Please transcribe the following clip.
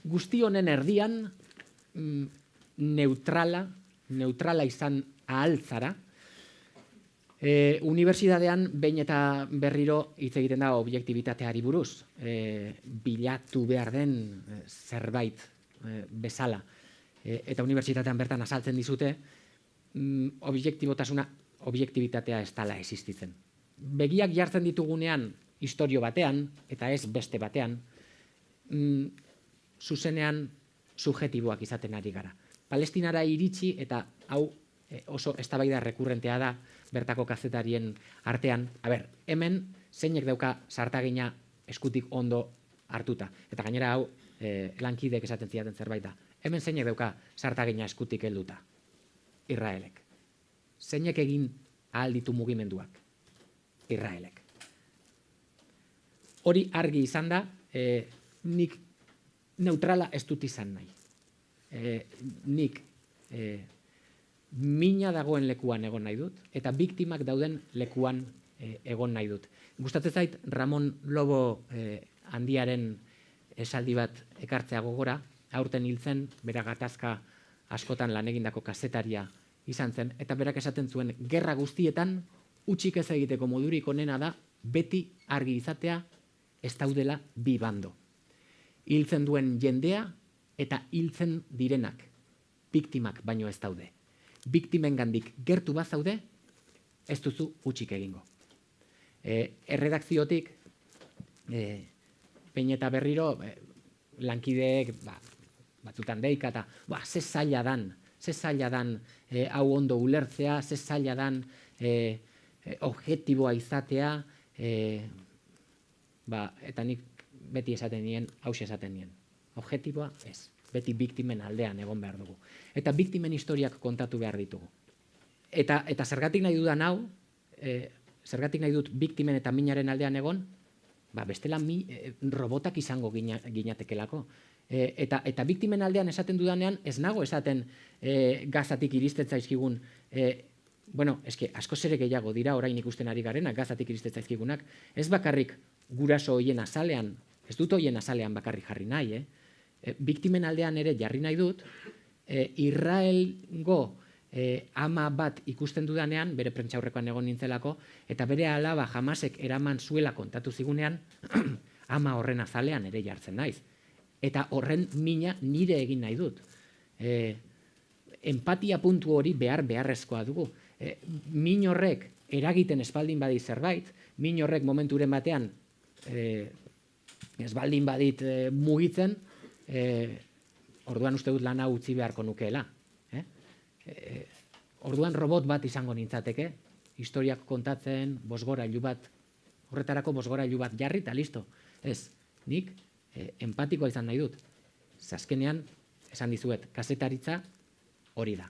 guzti honen erdian neutrala izan ahaltzara, unibertsitatean behin eta berriro hitz egiten da objektibitateari buruz, bilatu behar den zerbait bezala. Eta unibertsitatean bertan azaltzen dizute, objektibitatea ez dela existitzen. Begiak jartzen ditugunean istorio batean, eta ez beste batean, zuzenean subjektiboak izaten ari gara. Palestinara iritsi, eta hau oso eztabaida rekurrentea da bertako kazetarien artean, hemen zeinek dauka sartagina eskutik ondo hartuta. Eta gainera hau lankideek esaten zidaten zerbait da. Hemen zeinek dauka sartagina eskutik helduta? Israelek. Zeinek egin ahal ditu mugimenduak? Israelek. Hori argi izan da, nik neutrala ez dut izan nahi. Nik mina dagoen lekuan egon nahi dut, eta biktimak dauden lekuan egon nahi dut. Gustatzen zait Ramon Lobo handiaren esaldi bat ekartzea gogora, aurten hil zen, bera gatazka askotan lan egindako kazetaria izan zen, eta berak esaten zuen, gerra guztietan utzik ez egiteko modurik onena da, beti argi izatea ez daudela bi bando. Hiltzen duen jendea eta hiltzen direnak, biktimak baino ez daude. Biktimengandik gertu bazaude, ez duzu utzik egingo. Erredakziotik, behin eta berriro, lankideek batzutan deika eta ze zaila dan hau ondo ulertzea, ze zaila dan objektiboa izatea, eta nik beti esaten nien, hauxe esaten nien. Objektiboa ez, beti biktimen aldean egon behar dugu. Eta biktimen historiak kontatu behar ditugu. Eta zergatik nahi dudan hau, zergatik nahi dut biktimen eta minaren aldean egon, bestela robotak izango ginatekelako. Eta biktimen aldean esaten dudanean, ez nago esaten Gazatik iristen zaizkigun, asko ere gehiago dira orain ikusten ari garenak, Gazatik iristen zaizkigunak, ez bakarrik guraso hoien azalean, ez dut hoien azalean bakarrik jarri nahi, biktimen aldean ere jarri nahi dut, Israelgo ama bat ikusten dudanean, bere prentsaurrekoan egon nintzelako, eta bere alaba Hamasek eraman zuela kontatu zigunean, ama horren azalean ere jartzen naiz. Eta horren mina nire egin nahi dut. Empatia puntu hori beharrezkoa dugu. Min horrek eragiten espaldin badi zerbait, min horrek momenturen batean espaldin badit mugitzen, orduan uste dut lana utzi beharko nukeela. Orduan robot bat izango nintzateke, historiak kontatzen, bosgorailu bat, horretarako bosgorailu bat jarri eta listo. Ez, nik empatikoa izan nahi dut. Azkenean, esan dizuet, kazetaritza hori da.